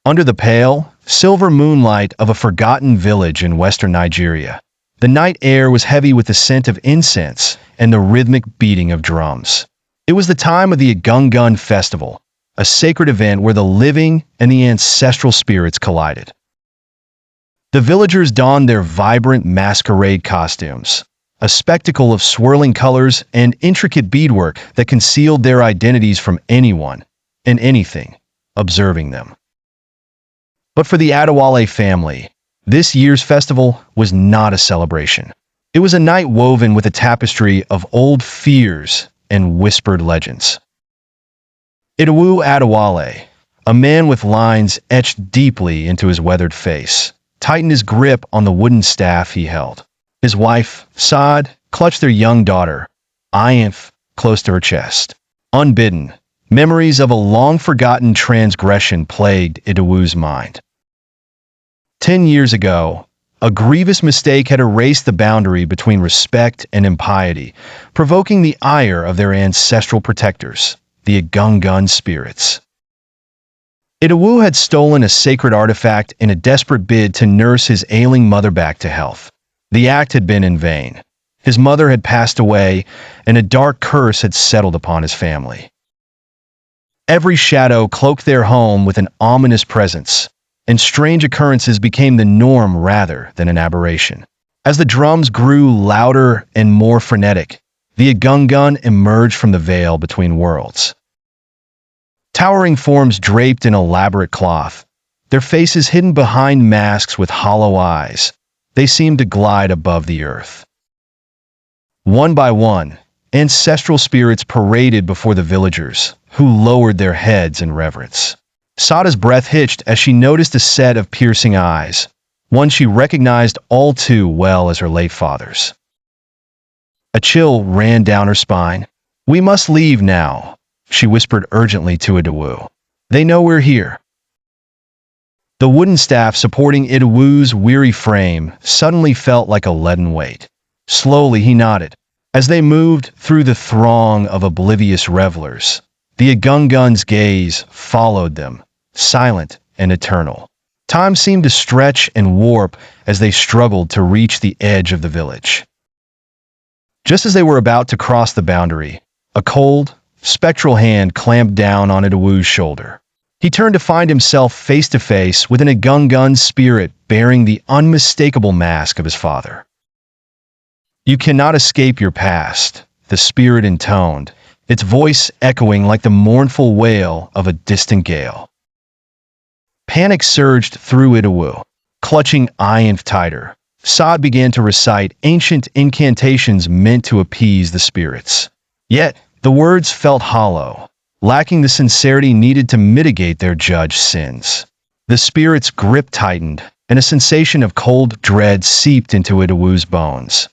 under the pale, silver moonlight of a forgotten village in western Nigeria. The night air was heavy with the scent of incense and the rhythmic beating of drums. It was the time of the Egungun festival, a sacred event where the living and the ancestral spirits collided. The villagers donned their vibrant masquerade costumes, a spectacle of swirling colors and intricate beadwork that concealed their identities from anyone and anything observing them. But for the Adewale family, this year's festival was not a celebration. It was a night woven with a tapestry of old fears and whispered legends. Idowu Adewale, a man with lines etched deeply into his weathered face, tightened his grip on the wooden staff he held. His wife, Sade, clutched their young daughter, Ayanfe, close to her chest. Unbidden, memories of a long-forgotten transgression plagued Idowu's mind. 10 years ago, a grievous mistake had erased the boundary between respect and impiety, provoking the ire of their ancestral protectors, the Egungun spirits. Idowu had stolen a sacred artifact in a desperate bid to nurse his ailing mother back to health. The act had been in vain. His mother had passed away, and a dark curse had settled upon his family. Every shadow cloaked their home with an ominous presence, and strange occurrences became the norm rather than an aberration. As the drums grew louder and more frenetic, the Egungun emerged from the veil between worlds. Towering forms draped in elaborate cloth, their faces hidden behind masks with hollow eyes, they seemed to glide above the earth. One by one, ancestral spirits paraded before the villagers, who lowered their heads in reverence. Sade's breath hitched as she noticed a set of piercing eyes, one she recognized all too well as her late father's. A chill ran down her spine. "We must leave now," she whispered urgently to Idowu. "They know we're here." The wooden staff supporting Idowu's weary frame suddenly felt like a leaden weight. Slowly he nodded. As they moved through the throng of oblivious revelers, the Egungun's gaze followed them, silent and eternal. Time seemed to stretch and warp as they struggled to reach the edge of the village. Just as they were about to cross the boundary, a cold, spectral hand clamped down on Idowu's shoulder. He turned to find himself face to face with an Egungun spirit bearing the unmistakable mask of his father. "You cannot escape your past," the spirit intoned, its voice echoing like the mournful wail of a distant gale. Panic surged through Idowu. Clutching Ayanfe tighter, Sade began to recite ancient incantations meant to appease the spirits. Yet, the words felt hollow, lacking the sincerity needed to mitigate their judged sins. The spirit's grip tightened, and a sensation of cold dread seeped into Idowu's bones.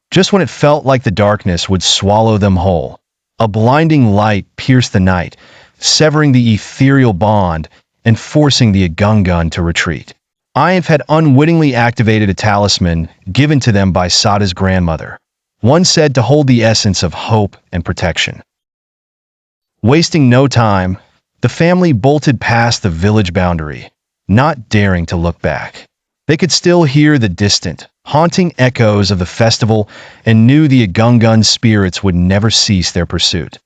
Just when it felt like the darkness would swallow them whole, a blinding light pierced the night, severing the ethereal bond and forcing the Egungun to retreat. Ayanfe had unwittingly activated a talisman given to them by Sade's grandmother, one said to hold the essence of hope and protection. Wasting no time, the family bolted past the village boundary, not daring to look back. They could still hear the distant, haunting echoes of the festival and knew the Egungun spirits would never cease their pursuit.